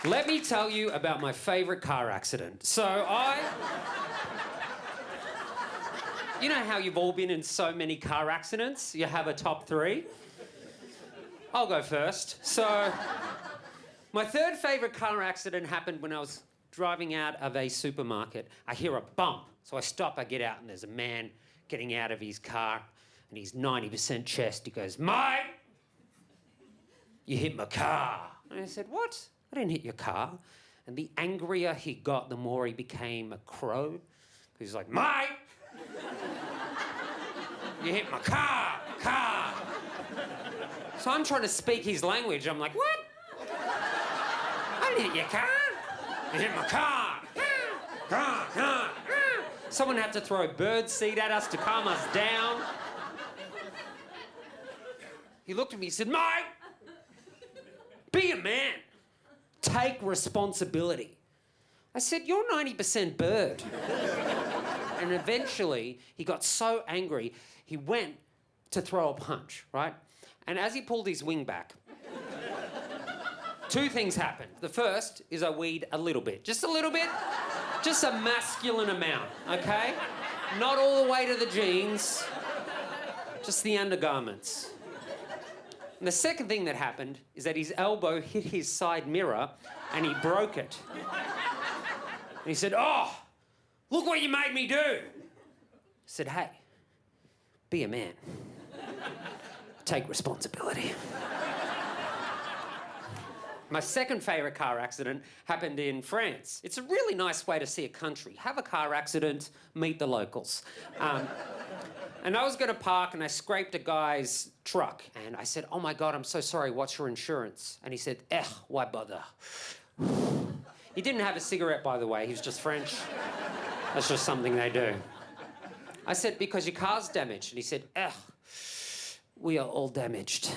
Let me tell you about my favourite car accident. You know how you've all been in so many car accidents? You have a top 3? I'll go first. So, my third favourite car accident happened when I was driving out of a supermarket. I hear a bump. So I stop, I get out, and there's a man getting out of his car, and he's 90% chest. He goes, "Mate, you hit my car." And I said, "What? I didn't hit your car." And the angrier he got, the more he became a crow. He's like, "Mate, you hit my car. So I'm trying to speak his language. I'm like, "What? I didn't hit your car. You hit my car. Car. Someone had to throw a bird seed at us to calm us down." He looked at me, he said, "Mate, be a man. Take responsibility." I said, "You're 90% bird." And eventually, he got so angry, he went to throw a punch, right? And as he pulled his wing back, 2 things happened. The first is I weed a little bit. Just a little bit. Just a masculine amount, okay? Not all the way to the jeans. Just the undergarments. And the second thing that happened is that his elbow hit his side mirror and he broke it. And he said, "Oh, look what you made me do." I said, "Hey, be a man. Take responsibility." My second favourite car accident happened in France. It's a really nice way to see a country. Have a car accident, meet the locals. And I was going to park and I scraped a guy's truck. And I said, "Oh my God, I'm so sorry, what's your insurance?" And he said, "Why bother?" He didn't have a cigarette, by the way, he was just French. That's just something they do. I said, "Because your car's damaged." And he said, "We are all damaged."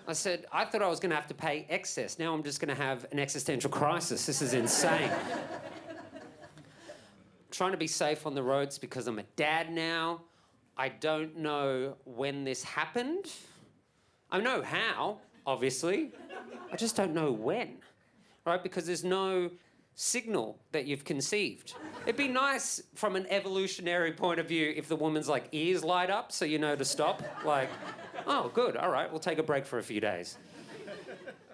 I said, "I thought I was going to have to pay excess. Now I'm just going to have an existential crisis. This is insane." Trying to be safe on the roads because I'm a dad now. I don't know when this happened. I know how, obviously. I just don't know when, right? Because there's no signal that you've conceived. It'd be nice from an evolutionary point of view if the woman's like ears light up so you know to stop. Like, "Oh, good, all right, we'll take a break for a few days."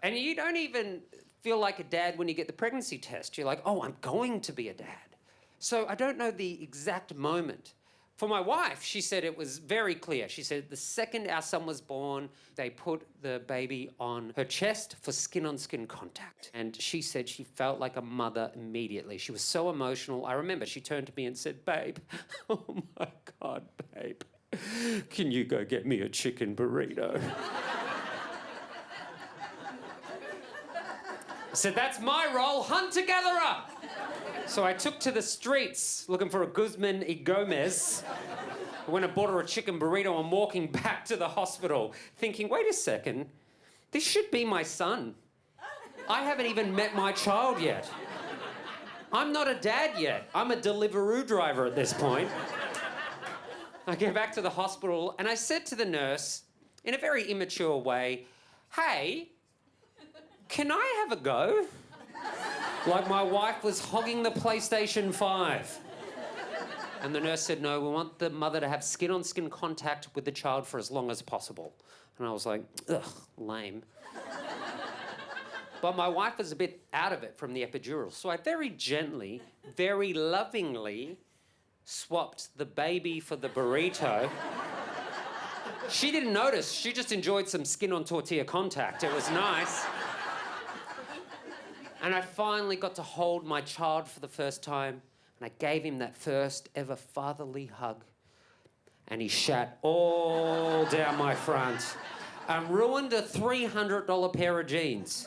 And you don't even feel like a dad when you get the pregnancy test. You're like, "Oh, I'm going to be a dad." So I don't know the exact moment. For my wife, she said it was very clear. She said the second our son was born, they put the baby on her chest for skin-on-skin contact. And she said she felt like a mother immediately. She was so emotional. I remember she turned to me and said, "Babe, oh my God, babe, can you go get me a chicken burrito?" I said, "That's my role, hunter-gatherer." So I took to the streets looking for a Guzman y Gomez. I went and bought her a chicken burrito. I'm walking back to the hospital thinking, wait a second, this should be my son. I haven't even met my child yet. I'm not a dad yet. I'm a Deliveroo driver at this point. I get back to the hospital and I said to the nurse, in a very immature way, "Hey, can I have a go?" Like my wife was hogging the PlayStation 5. And the nurse said, "No, we want the mother to have skin-on-skin contact with the child for as long as possible." And I was like, ugh, lame. But my wife was a bit out of it from the epidural. So I very gently, very lovingly swapped the baby for the burrito. She didn't notice. She just enjoyed some skin-on-tortilla contact. It was nice. And I finally got to hold my child for the first time, and I gave him that first ever fatherly hug. And he shat all down my front and ruined a $300 pair of jeans.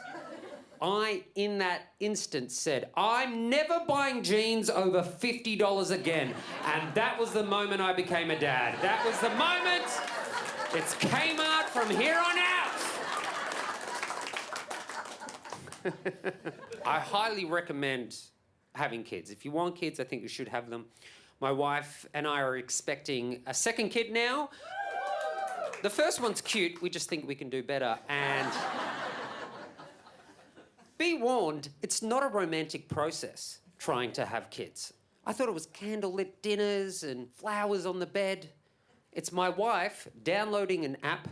I, in that instant, said, "I'm never buying jeans over $50 again." And that was the moment I became a dad. That was the moment. It's Kmart from here on out. I highly recommend having kids. If you want kids, I think you should have them. My wife and I are expecting a second kid now. The first one's cute. We just think we can do better. And be warned, it's not a romantic process trying to have kids. I thought it was candlelit dinners and flowers on the bed. It's my wife downloading an app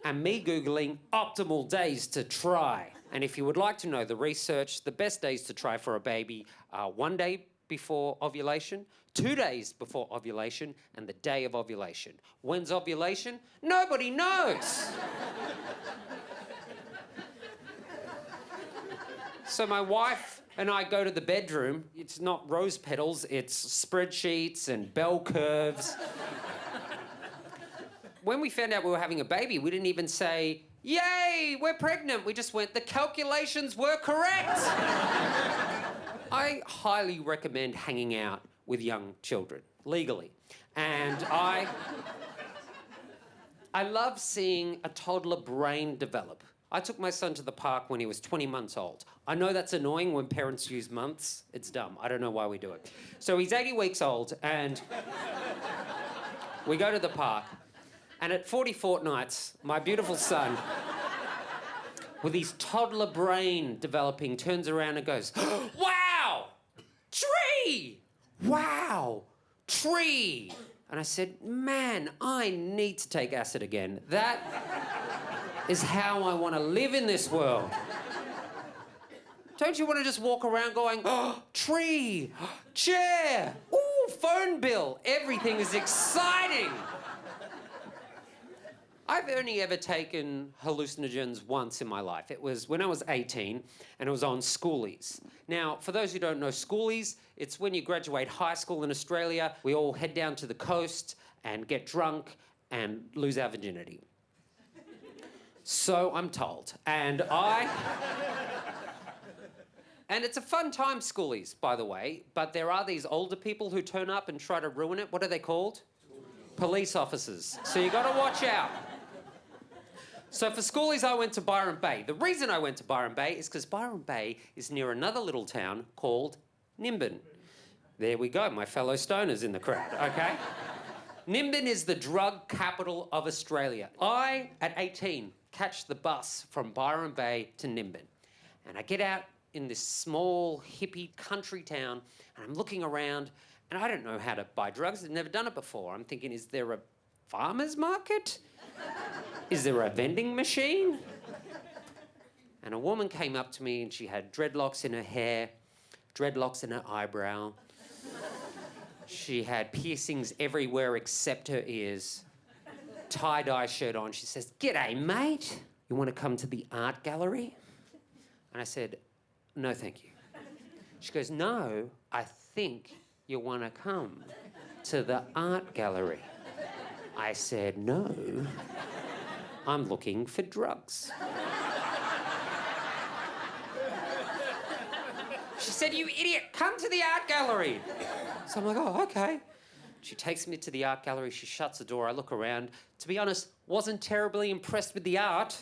and me Googling optimal days to try. And if you would like to know the research, the best days to try for a baby are 1 day before ovulation, 2 days before ovulation, and the day of ovulation. When's ovulation? Nobody knows. So my wife and I go to the bedroom. It's not rose petals, it's spreadsheets and bell curves. When we found out we were having a baby, we didn't even say, yay, we're pregnant. We just went, the calculations were correct. I highly recommend hanging out with young children, legally. And I love seeing a toddler brain develop. I took my son to the park when he was 20 months old. I know that's annoying when parents use months. It's dumb. I don't know why we do it. So he's 80 weeks old, and we go to the park. And at 40 fortnights, my beautiful son, with his toddler brain developing, turns around and goes, wow, tree! Wow, tree! And I said, man, I need to take acid again. That is how I want to live in this world. Don't you want to just walk around going, oh, tree, chair, ooh, phone bill, everything is exciting. I've only ever taken hallucinogens once in my life. It was when I was 18, and it was on schoolies. Now, for those who don't know schoolies, it's when you graduate high school in Australia. We all head down to the coast and get drunk and lose our virginity. So I'm told. And it's a fun time, schoolies, by the way, but there are these older people who turn up and try to ruin it. What are they called? Police officers. So you got to watch out. So for schoolies, I went to Byron Bay. The reason I went to Byron Bay is because Byron Bay is near another little town called Nimben. There we go, my fellow stoners in the crowd, okay? Nimben is the drug capital of Australia. I, at 18, catch the bus from Byron Bay to Nimben. And I get out in this small, hippie country town, and I'm looking around, and I don't know how to buy drugs. I've never done it before. I'm thinking, is there a farmer's market? Is there a vending machine? And a woman came up to me and she had dreadlocks in her hair, dreadlocks in her eyebrow. She had piercings everywhere except her ears, tie-dye shirt on. She says, "G'day, mate. You want to come to the art gallery?" And I said, "No, thank you." She goes, "No, I think you want to come to the art gallery." I said, "No, I'm looking for drugs." She said, "You idiot, come to the art gallery." So I'm like, "Oh, okay." She takes me to the art gallery, she shuts the door, I look around. To be honest, wasn't terribly impressed with the art.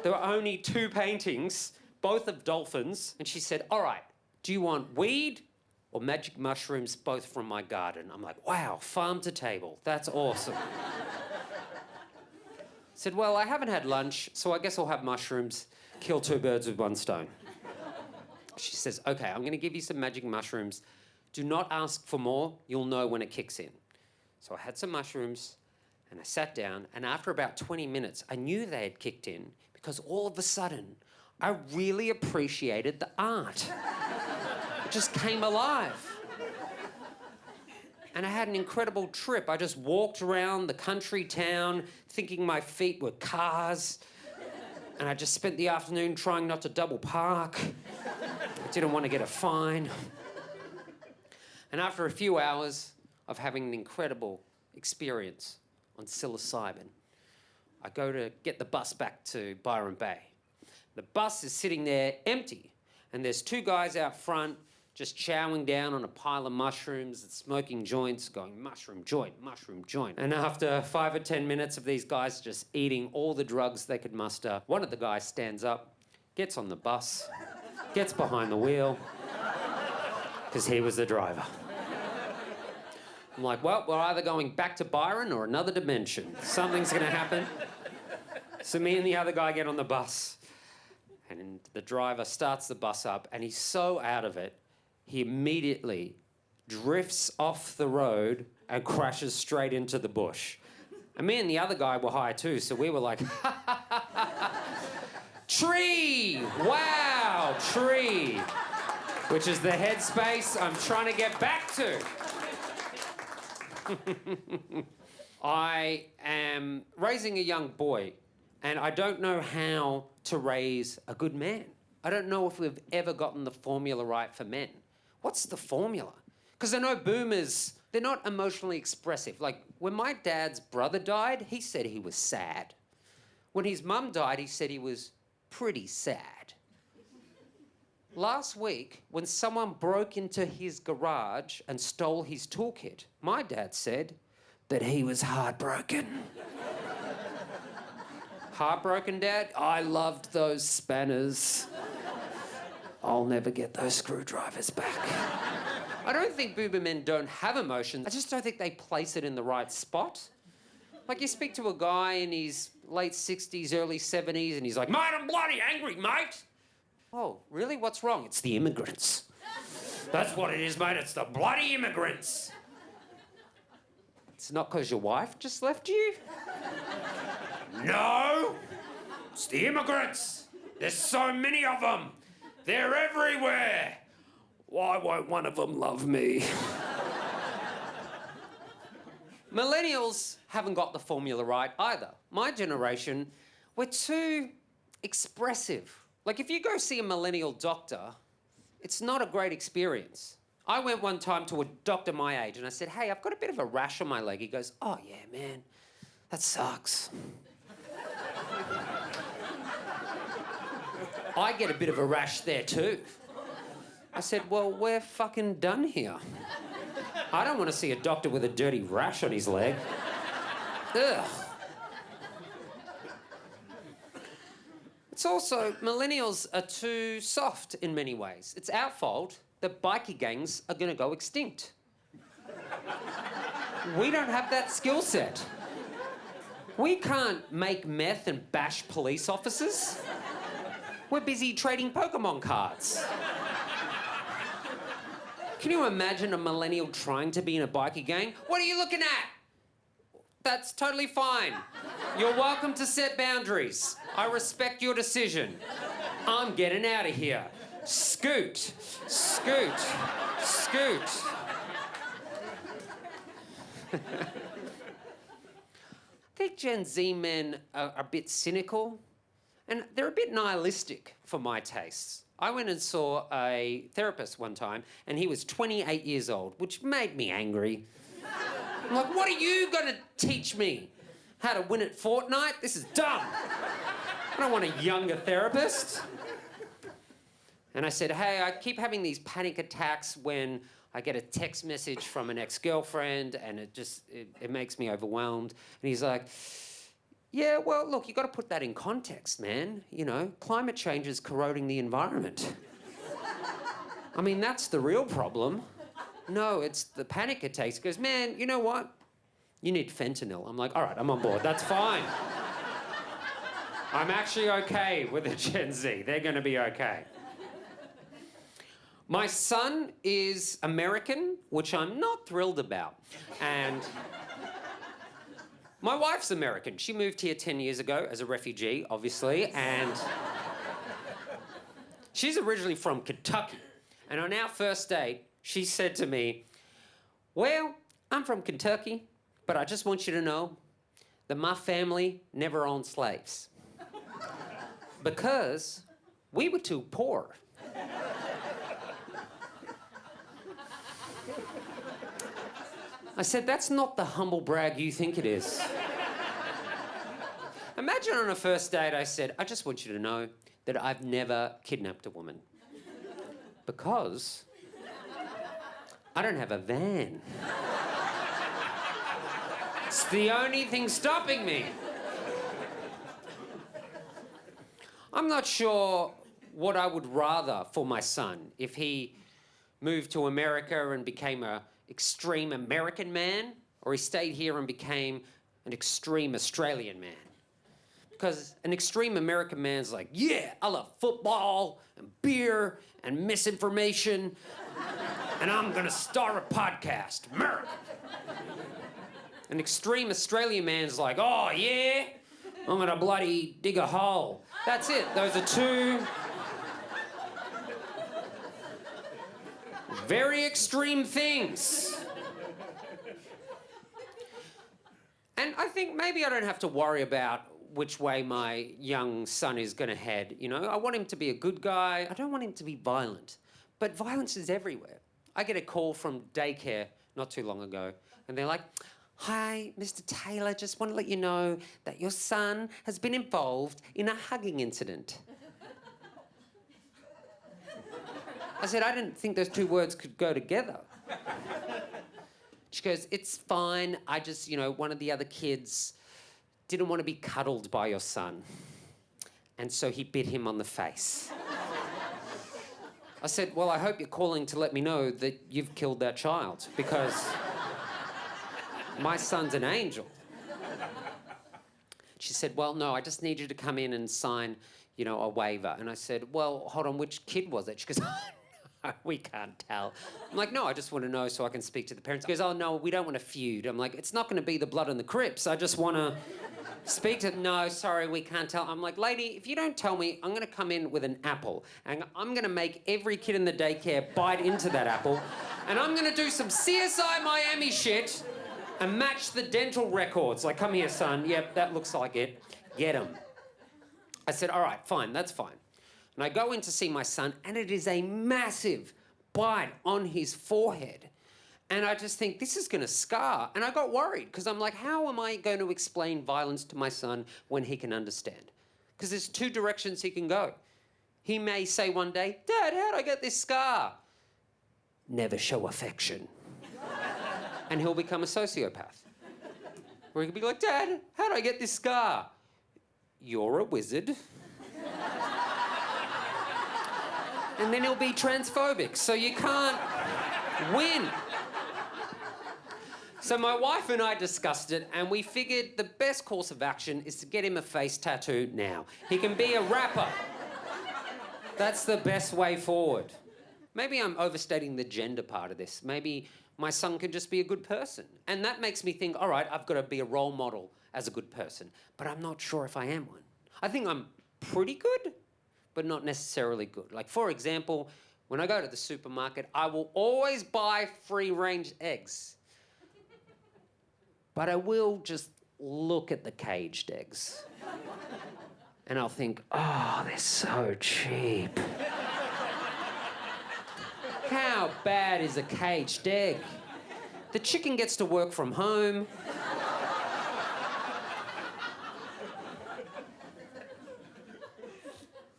There were only 2 paintings, both of dolphins, and she said, "All right, do you want weed or magic mushrooms, both from my garden?" I'm like, wow, farm to table, that's awesome. Said, "Well, I haven't had lunch, so I guess I'll have mushrooms, kill 2 birds with 1 stone." She says, "Okay, I'm gonna give you some magic mushrooms. Do not ask for more, you'll know when it kicks in." So I had some mushrooms, and I sat down, and after about 20 minutes, I knew they had kicked in because all of a sudden, I really appreciated the art. It just came alive. And I had an incredible trip. I just walked around the country town thinking my feet were cars. And I just spent the afternoon trying not to double park. I didn't want to get a fine. And after a few hours of having an incredible experience on psilocybin, I go to get the bus back to Byron Bay. The bus is sitting there empty, and there's 2 guys out front just chowing down on a pile of mushrooms and smoking joints, going mushroom joint, mushroom joint. And after 5 or 10 minutes of these guys just eating all the drugs they could muster, one of the guys stands up, gets on the bus, gets behind the wheel, because he was the driver. I'm like, well, we're either going back to Byron or another dimension. Something's going to happen. So me and the other guy get on the bus, and the driver starts the bus up, and he's so out of it, he immediately drifts off the road and crashes straight into the bush. And me and the other guy were high too, so we were like, tree! Wow, tree! Which is the headspace I'm trying to get back to. I am raising a young boy, and I don't know how to raise a good man. I don't know if we've ever gotten the formula right for men. What's the formula? Because I know boomers, they're not emotionally expressive. Like, when my dad's brother died, he said he was sad. When his mum died, he said he was pretty sad. Last week, when someone broke into his garage and stole his toolkit, my dad said that he was heartbroken. Heartbroken, Dad? I loved those spanners. I'll never get those screwdrivers back. I don't think boomer men don't have emotions. I just don't think they place it in the right spot. Like, you speak to a guy in his late 60s, early 70s, and he's like, mate, I'm bloody angry, mate. Oh, really? What's wrong? It's the immigrants. That's what it is, mate. It's the bloody immigrants. It's not because your wife just left you? No! It's the immigrants. There's so many of them. They're everywhere. Why won't one of them love me? Millennials haven't got the formula right either. My generation, we're too expressive. Like, if you go see a millennial doctor, it's not a great experience. I went one time to a doctor my age and I said, hey, I've got a bit of a rash on my leg. He goes, oh, yeah, man, that sucks. I get a bit of a rash there too. I said, well, we're fucking done here. I don't want to see a doctor with a dirty rash on his leg. Ugh. It's also, millennials are too soft in many ways. It's our fault that bikie gangs are going to go extinct. We don't have that skill set. We can't make meth and bash police officers. We're busy trading Pokemon cards. Can you imagine a millennial trying to be in a bikie gang? What are you looking at? That's totally fine. You're welcome to set boundaries. I respect your decision. I'm getting out of here. Scoot, scoot, scoot. I think Gen Z men are a bit cynical, and they're a bit nihilistic for my tastes. I went and saw a therapist one time, and he was 28 years old, which made me angry. I'm like, what are you going to teach me? How to win at Fortnite? This is dumb. I don't want a younger therapist. And I said, hey, I keep having these panic attacks when I get a text message from an ex-girlfriend, and it makes me overwhelmed. And he's like, yeah, well, look, you got to put that in context, man. You know, climate change is corroding the environment. I mean, that's the real problem. No, it's the panic attacks. He goes, man, you know what? You need fentanyl. I'm like, all right, I'm on board. That's fine. I'm actually okay with the Gen Z. They're going to be okay. My son is American, which I'm not thrilled about. And my wife's American. She moved here 10 years ago as a refugee, obviously, and she's originally from Kentucky. And on our first date, she said to me, well, I'm from Kentucky, but I just want you to know that my family never owned slaves. Because we were too poor. I said, that's not the humble brag you think it is. Imagine on a first date I said, I just want you to know that I've never kidnapped a woman. Because I don't have a van. It's the only thing stopping me. I'm not sure what I would rather for my son, if he moved to America and became an extreme American man, or he stayed here and became an extreme Australian man. Because an extreme American man's like, yeah, I love football and beer and misinformation, and I'm gonna start a podcast, America. An extreme Australian man's like, oh yeah, I'm gonna bloody dig a hole. That's it. Those are two very extreme things. And I think maybe I don't have to worry about which way my young son is going to head, you know? I want him to be a good guy. I don't want him to be violent. But violence is everywhere. I get a call from daycare not too long ago, and they're like, hi, Mr. Taylor, just want to let you know that your son has been involved in a hugging incident. I said, I didn't think those two words could go together. She goes, it's fine. I just, you know, one of the other kids didn't want to be cuddled by your son. And so he bit him on the face. I said, well, I hope you're calling to let me know that you've killed that child, because my son's an angel. She said, well, no, I just need you to come in and sign, you know, a waiver. And I said, well, hold on, which kid was it? She goes, we can't tell. I'm like, no, I just want to know so I can speak to the parents. She goes, oh, no, we don't want to feud. I'm like, it's not going to be the blood and the Crips. I just want to speak to them. No, sorry, we can't tell. I'm like, lady, if you don't tell me, I'm going to come in with an apple, and I'm going to make every kid in the daycare bite into that apple, and I'm going to do some CSI Miami shit and match the dental records. Like, come here, son. Yep, that looks like it. Get him. I said, all right, fine, that's fine. And I go in to see my son, and it is a massive bite on his forehead. And I just think, this is going to scar. And I got worried, because I'm like, how am I going to explain violence to my son when he can understand? Because there's two directions he can go. He may say one day, Dad, how'd I get this scar? Never show affection. And he'll become a sociopath. Or he could be like, Dad, how'd I get this scar? You're a wizard. And then he'll be transphobic, so you can't win. So my wife and I discussed it, and we figured the best course of action is to get him a face tattoo now. He can be a rapper. That's the best way forward. Maybe I'm overstating the gender part of this. Maybe my son can just be a good person. And that makes me think, all right, I've got to be a role model as a good person. But I'm not sure if I am one. I think I'm pretty good, but not necessarily good. Like, for example, when I go to the supermarket, I will always buy free-range eggs. But I will just look at the caged eggs. And I'll think, oh, they're so cheap. How bad is a caged egg? The chicken gets to work from home.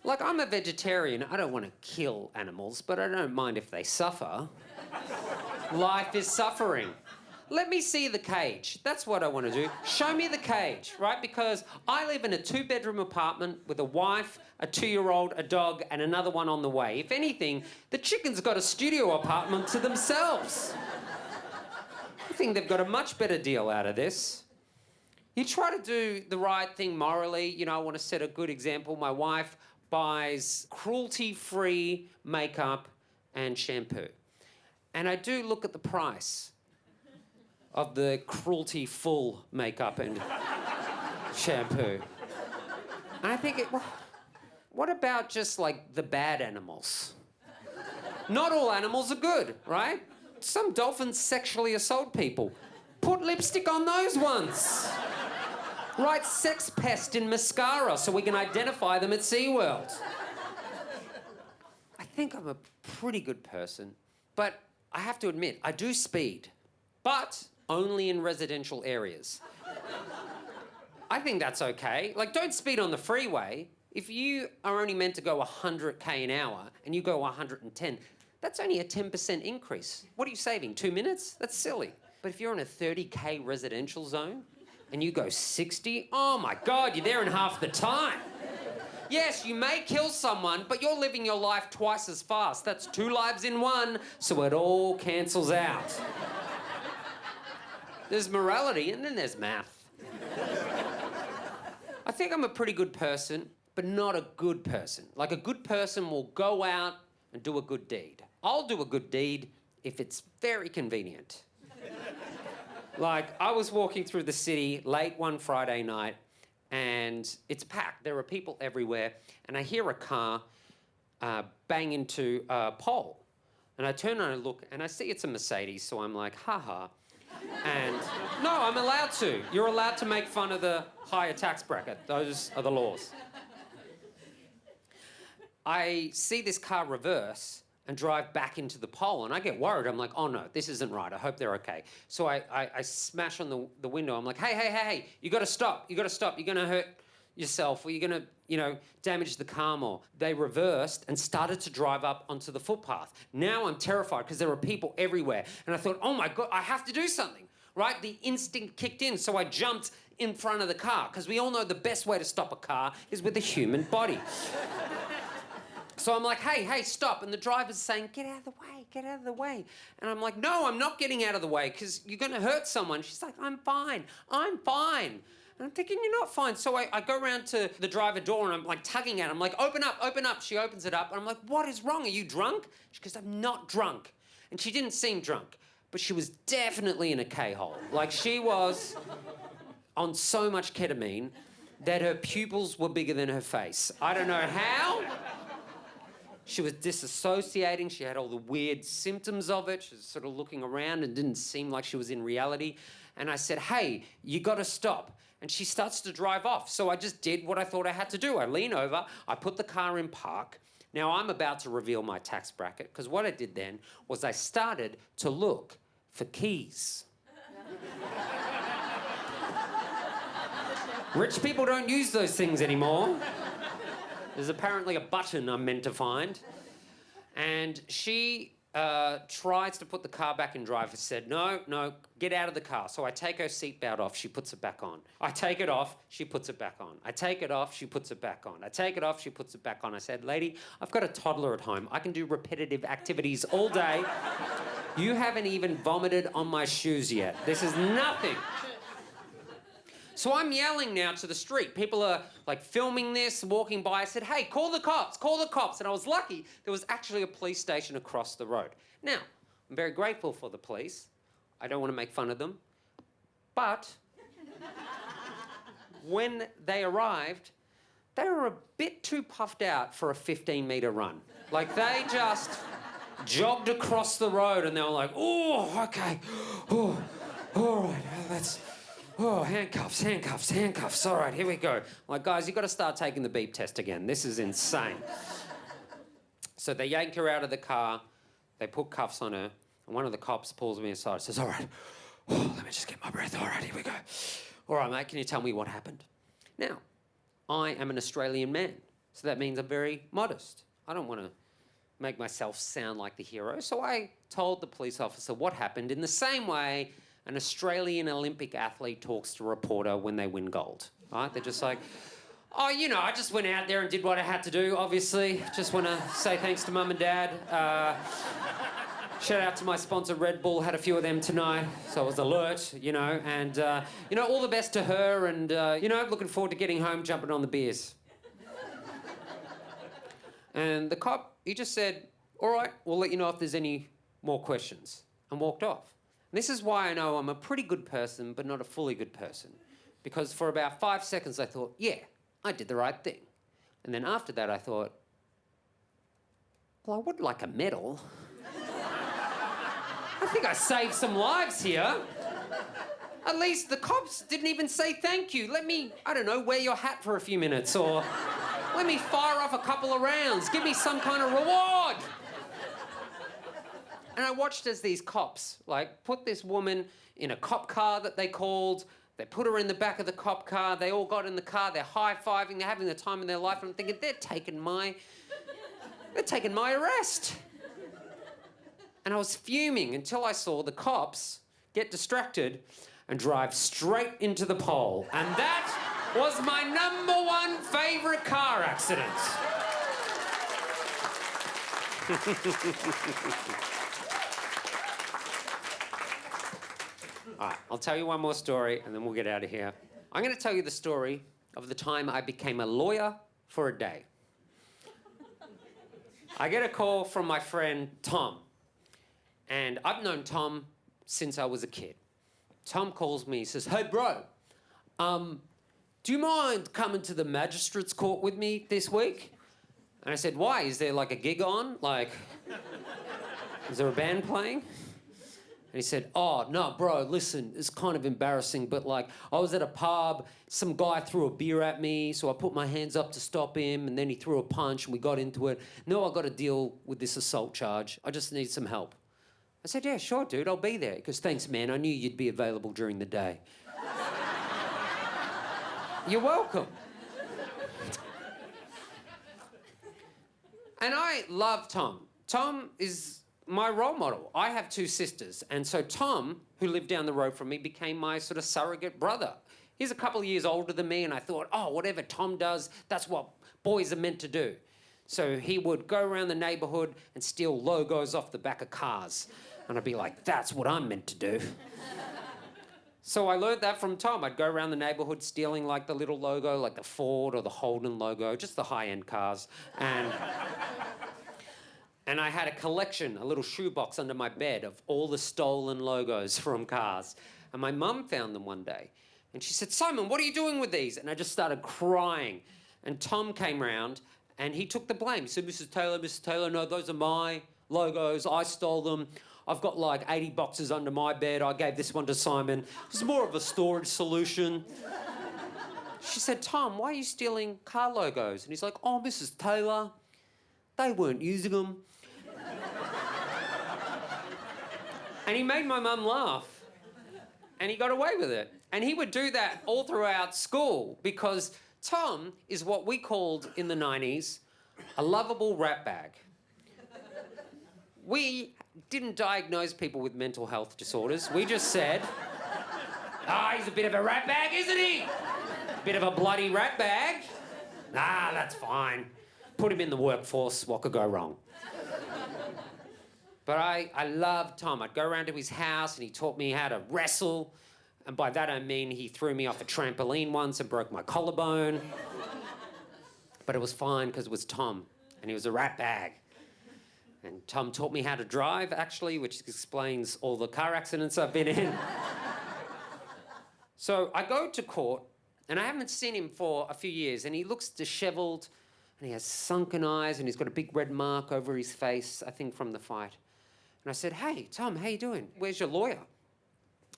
Like, I'm a vegetarian. I don't want to kill animals, but I don't mind if they suffer. Life is suffering. Let me see the cage. That's what I want to do. Show me the cage, right? Because I live in a 2-bedroom apartment with a wife, a 2-year-old, a dog, and another one on the way. If anything, the chicken's got a studio apartment to themselves. I think they've got a much better deal out of this. You try to do the right thing morally. You know, I want to set a good example. My wife buys cruelty-free makeup and shampoo. And I do look at the price of the cruelty-full makeup and shampoo. And I think, what about just, like, the bad animals? Not all animals are good, right? Some dolphins sexually assault people. Put lipstick on those ones. Write sex pest in mascara so we can identify them at SeaWorld. I think I'm a pretty good person, but I have to admit, I do speed, but only in residential areas. I think that's okay. Like, don't speed on the freeway. If you are only meant to go 100k an hour and you go 110, that's only a 10% increase. What are you saving, 2 minutes? That's silly. But if you're in a 30k residential zone and you go 60, oh my God, you're there in half the time. Yes, you may kill someone, but you're living your life twice as fast. That's 2 lives in 1, so it all cancels out. There's morality, and then there's math. I think I'm a pretty good person, but not a good person. Like, a good person will go out and do a good deed. I'll do a good deed if it's very convenient. Like, I was walking through the city late one Friday night, and it's packed. There are people everywhere, and I hear a car bang into a pole. And I turn and I look, and I see it's a Mercedes, so I'm like, ha. And no, I'm allowed to. You're allowed to make fun of the higher tax bracket. Those are the laws. I see this car reverse and drive back into the pole, and I get worried. I'm like, oh no, this isn't right. I hope they're okay. So I smash on the window. I'm like, hey, you gotta stop. You're gonna hurt yourself, or you're gonna, damage the car more. They reversed and started to drive up onto the footpath. Now I'm terrified because there are people everywhere. And I thought, oh my God, I have to do something, right? The instinct kicked in, so I jumped in front of the car, because we all know the best way to stop a car is with a human body. So I'm like, hey, stop. And the driver's saying, get out of the way. And I'm like, no, I'm not getting out of the way, because you're going to hurt someone. She's like, I'm fine. And I'm thinking, you're not fine. So I go around to the driver door, and I'm like tugging at it. I'm like, open up. She opens it up. And I'm like, what is wrong? Are you drunk? She goes, I'm not drunk. And she didn't seem drunk, but she was definitely in a K-hole. Like, she was on so much ketamine that her pupils were bigger than her face. I don't know how. She was disassociating. She had all the weird symptoms of it. She was sort of looking around and didn't seem like she was in reality. And I said, hey, you got to stop. And she starts to drive off. So I just did what I thought I had to do. I lean over, I put the car in park. Now I'm about to reveal my tax bracket, because what I did then was I started to look for keys. Rich people don't use those things anymore. There's apparently a button I'm meant to find. And she tries to put the car back in drive. I said, no, get out of the car. So I take her seatbelt off, she puts it back on. I take it off, she puts it back on. I take it off, she puts it back on. I take it off, she puts it back on. I said, lady, I've got a toddler at home. I can do repetitive activities all day. You haven't even vomited on my shoes yet. This is nothing. So I'm yelling now to the street. People are like filming this, walking by. I said, hey, call the cops. And I was lucky there was actually a police station across the road. Now, I'm very grateful for the police. I don't want to make fun of them. But when they arrived, they were a bit too puffed out for a 15-metre run. Like, they just jogged across the road, and they were like, oh, okay. Oh, all right, let's... Oh, handcuffs. All right, here we go. I'm like, guys, you've got to start taking the beep test again. This is insane. So they yank her out of the car. They put cuffs on her. And one of the cops pulls me aside and says, all right, let me just get my breath. All right, here we go. All right, mate, can you tell me what happened? Now, I am an Australian man, so that means I'm very modest. I don't want to make myself sound like the hero. So I told the police officer what happened in the same way an Australian Olympic athlete talks to a reporter when they win gold, right? They're just like, oh, I just went out there and did what I had to do, obviously. Just want to say thanks to Mum and Dad. Shout out to my sponsor, Red Bull. Had a few of them tonight, so I was alert, and, all the best to her, and, looking forward to getting home, jumping on the beers. And the cop, he just said, all right, we'll let you know if there's any more questions, and walked off. This is why I know I'm a pretty good person, but not a fully good person. Because for about 5 seconds, I thought, yeah, I did the right thing. And then after that, I thought, well, I would like a medal. I think I saved some lives here. At least the cops didn't even say thank you. Let me, wear your hat for a few minutes, or let me fire off a couple of rounds. Give me some kind of reward. And I watched as these cops, put this woman in a cop car that they called. They put her in the back of the cop car. They all got in the car. They're high-fiving. They're having the time of their life. And I'm thinking, they're taking my arrest. And I was fuming until I saw the cops get distracted and drive straight into the pole. And that was my #1 favourite car accident. All right, I'll tell you one more story and then we'll get out of here. I'm going to tell you the story of the time I became a lawyer for a day. I get a call from my friend Tom, and I've known Tom since I was a kid. Tom calls me, he says, "Hey bro, do you mind coming to the magistrate's court with me this week?" And I said, "Why? Is there like a gig on? Like, is there a band playing?" And he said, "Oh, no, bro, listen, it's kind of embarrassing, but like, I was at a pub, some guy threw a beer at me, so I put my hands up to stop him, and then he threw a punch, and we got into it. Now I got to deal with this assault charge. I just need some help." I said, "Yeah, sure, dude, I'll be there." He goes, "Thanks, man, I knew you'd be available during the day." You're welcome. And I love Tom. Tom is my role model. I have 2 sisters, and so Tom, who lived down the road from me, became my sort of surrogate brother. He's a couple of years older than me, and I thought, oh, whatever Tom does, that's what boys are meant to do. So he would go around the neighbourhood and steal logos off the back of cars, and I'd be like, that's what I'm meant to do. So I learned that from Tom. I'd go around the neighbourhood stealing like the little logo, like the Ford or the Holden logo, just the high-end cars, and I had a collection, a little shoebox under my bed of all the stolen logos from cars. And my mum found them one day. And she said, "Simon, what are you doing with these?" And I just started crying. And Tom came round and he took the blame. He said, Mrs. Taylor, no, those are my logos. I stole them. I've got like 80 boxes under my bed. I gave this one to Simon. It was more of a storage solution. She said, "Tom, why are you stealing car logos?" And he's like, "Oh, Mrs. Taylor, they weren't using them." And he made my mum laugh. And he got away with it. And he would do that all throughout school because Tom is what we called in the 90s a lovable rat bag. We didn't diagnose people with mental health disorders. We just said, he's a bit of a rat bag, isn't he? Bit of a bloody rat bag. That's fine. Put him in the workforce, what could go wrong? But I loved Tom. I'd go around to his house and he taught me how to wrestle. And by that I mean he threw me off a trampoline once and broke my collarbone. But it was fine because it was Tom and he was a rat bag. And Tom taught me how to drive, actually, which explains all the car accidents I've been in. So I go to court and I haven't seen him for a few years and he looks dishevelled and he has sunken eyes and he's got a big red mark over his face, I think from the fight. And I said, "Hey, Tom, how you doing? Where's your lawyer?" And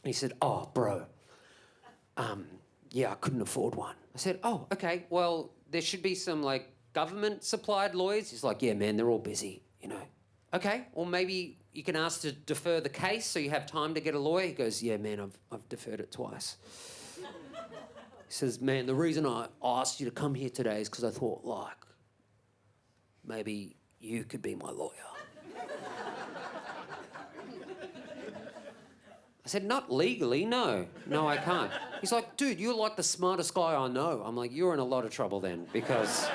he said, "Oh, bro, yeah, I couldn't afford one." I said, "Oh, okay, well, there should be some, like, government-supplied lawyers." He's like, "Yeah, man, they're all busy, you know." "Okay, or maybe you can ask to defer the case so you have time to get a lawyer." He goes, "Yeah, man, I've deferred it twice." He says, "Man, the reason I asked you to come here today is because I thought, like, maybe you could be my lawyer." I said, "Not legally, no. No, I can't." He's like, "Dude, you're like the smartest guy I know." I'm like, "You're in a lot of trouble then, because..."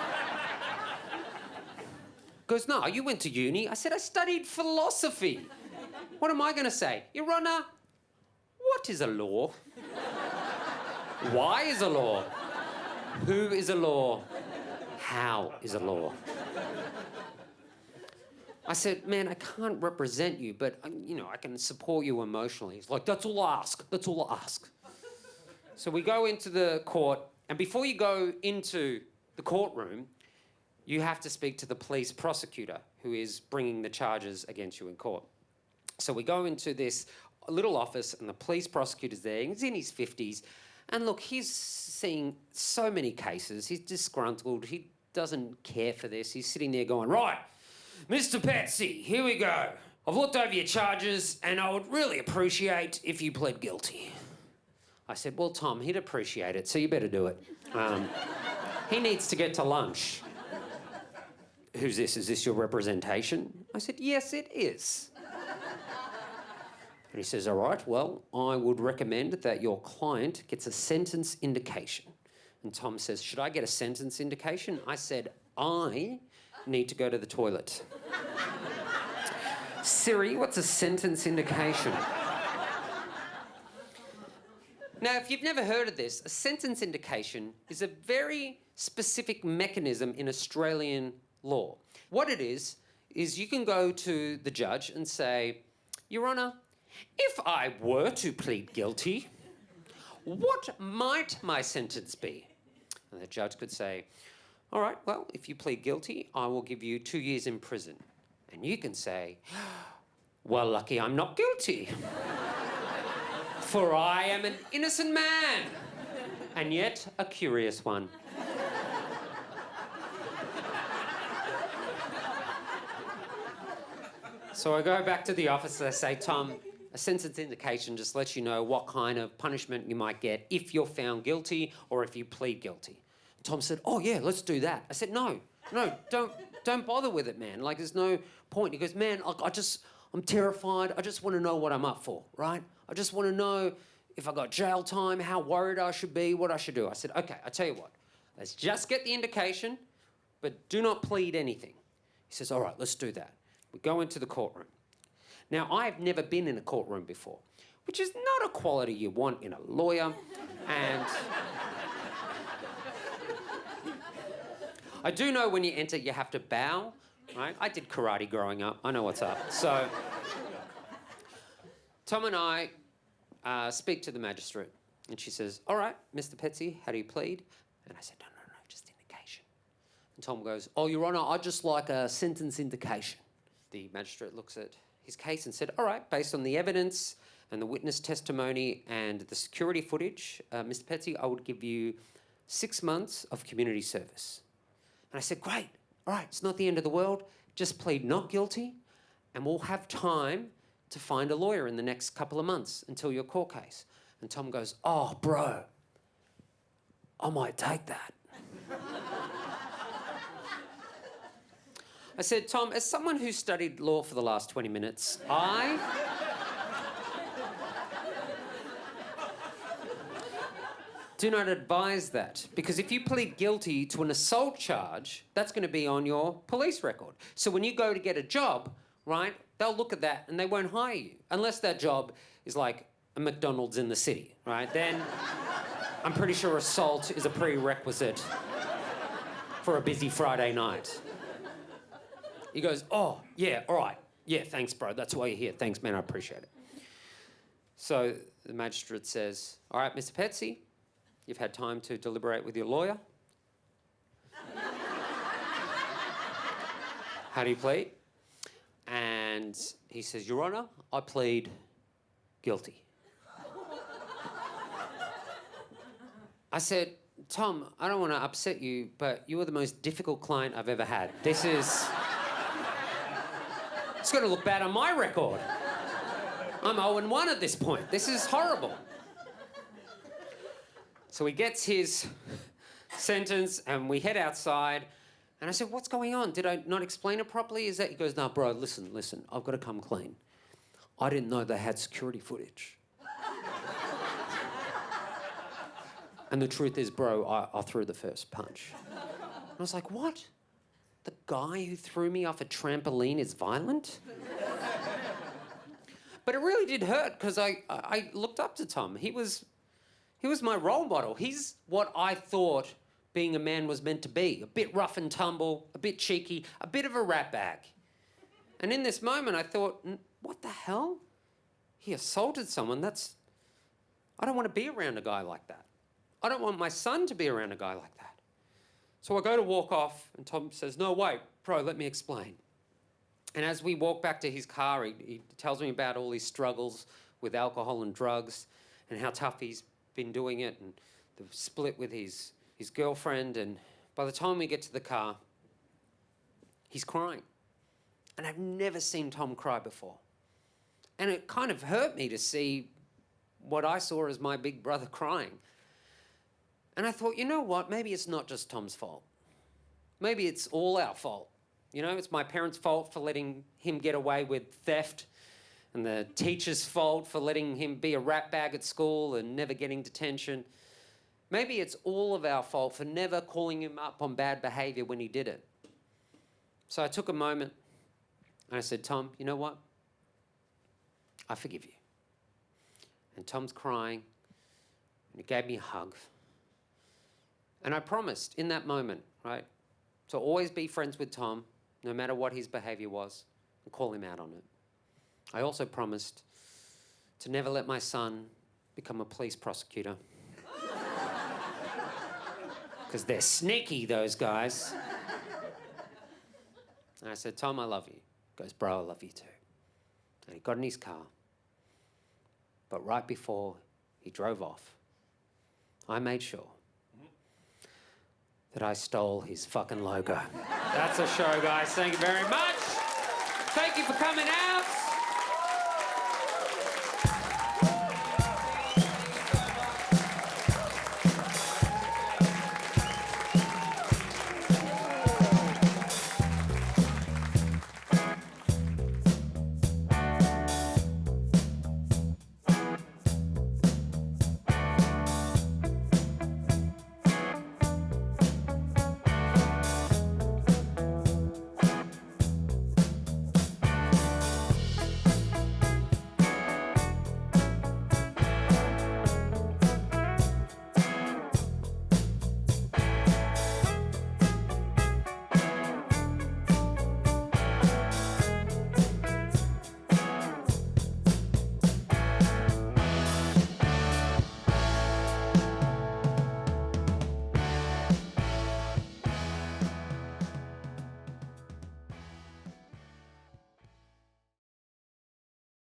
Goes, "No, you went to uni." I said, "I studied philosophy." What am I going to say? "Your Honour, what is a law? Why is a law? Who is a law? How is a law?" I said, "Man, I can't represent you, but, I can support you emotionally." He's like, "That's all I ask. That's all I ask." So we go into the court, and before you go into the courtroom, you have to speak to the police prosecutor who is bringing the charges against you in court. So we go into this little office, and the police prosecutor's there. He's in his 50s. And look, he's seeing so many cases. He's disgruntled. He doesn't care for this. He's sitting there going, "Right, Mr. Petsy, here we go. I've looked over your charges and I would really appreciate if you pled guilty." I said, "Well, Tom, he'd appreciate it, so you better do it. He needs to get to lunch." "Who's this? Is this your representation?" I said, "Yes, it is." And he says, "All right, well, I would recommend that your client gets a sentence indication." And Tom says, should I get a sentence indication? I said, I need to go to the toilet. Siri, what's a sentence indication? Now, if you've never heard of this, a sentence indication is a very specific mechanism in Australian law. What it is you can go to the judge and say, Your Honour, if I were to plead guilty, what might my sentence be? And the judge could say, all right, well, if you plead guilty, I will give you 2 years in prison. And you can say, well, lucky I'm not guilty. For I am an innocent man, and yet a curious one. So I go back to the office and I say, Tom, a sentence indication just lets you know what kind of punishment you might get if you're found guilty or if you plead guilty. Tom said, oh, yeah, let's do that. I said, no, don't bother with it, man. Like, there's no point. He goes, man, I'm terrified. I just want to know what I'm up for, right? I just want to know if I got jail time, how worried I should be, what I should do. I said, okay, I tell you what. Let's just get the indication, but do not plead anything. He says, all right, let's do that. We go into the courtroom. Now, I've never been in a courtroom before, which is not a quality you want in a lawyer, and I do know when you enter, you have to bow, right? I did karate growing up. I know what's up. So Tom and I speak to the magistrate, and she says, all right, Mr. Petsy, how do you plead? And I said, no, just indication. And Tom goes, oh, Your Honour, I'd just like a sentence indication. The magistrate looks at his case and said, all right, based on the evidence and the witness testimony and the security footage, Mr. Petsy, I would give you 6 months of community service. And I said, great, all right, it's not the end of the world. Just plead not guilty and we'll have time to find a lawyer in the next couple of months until your court case. And Tom goes, oh, bro, I might take that. I said, Tom, as someone who studied law for the last 20 minutes, I do not advise that, because if you plead guilty to an assault charge, that's going to be on your police record. So when you go to get a job, right, they'll look at that and they won't hire you, unless that job is like a McDonald's in the city, right? Then I'm pretty sure assault is a prerequisite for a busy Friday night. He goes, oh, yeah, all right. Yeah, thanks, bro. That's why you're here. Thanks, man. I appreciate it. So the magistrate says, all right, Mr. Petsy, you've had time to deliberate with your lawyer. How do you plead? And he says, Your Honour, I plead guilty. I said, Tom, I don't want to upset you, but you are the most difficult client I've ever had. It's going to look bad on my record. I'm 0-1 at this point. This is horrible. So he gets his sentence and we head outside. And I said, what's going on? Did I not explain it properly? Is that... He goes, no, bro, listen, I've got to come clean. I didn't know they had security footage. And the truth is, bro, I threw the first punch. And I was like, what? The guy who threw me off a trampoline is violent? But it really did hurt because I looked up to Tom. He was my role model. He's what I thought being a man was meant to be. A bit rough and tumble, a bit cheeky, a bit of a rat bag. And in this moment, I thought, what the hell? He assaulted someone. I don't want to be around a guy like that. I don't want my son to be around a guy like that. So I go to walk off, and Tom says, no, wait, bro, let me explain. And as we walk back to his car, he tells me about all his struggles with alcohol and drugs and how tough he's been doing it and the split with his girlfriend. And by the time we get to the car, he's crying. And I've never seen Tom cry before. And it kind of hurt me to see what I saw as my big brother crying. And I thought, you know what? Maybe it's not just Tom's fault. Maybe it's all our fault. You know, it's my parents' fault for letting him get away with theft, and the teacher's fault for letting him be a rat bag at school and never getting detention. Maybe it's all of our fault for never calling him up on bad behaviour when he did it. So I took a moment and I said, Tom, you know what? I forgive you. And Tom's crying and he gave me a hug. And I promised in that moment, right, to always be friends with Tom, no matter what his behaviour was, and call him out on it. I also promised to never let my son become a police prosecutor. Because they're sneaky, those guys. And I said, Tom, I love you. He goes, bro, I love you too. And he got in his car. But right before he drove off, I made sure that I stole his fucking logo. That's a show, guys. Thank you very much. Thank you for coming out.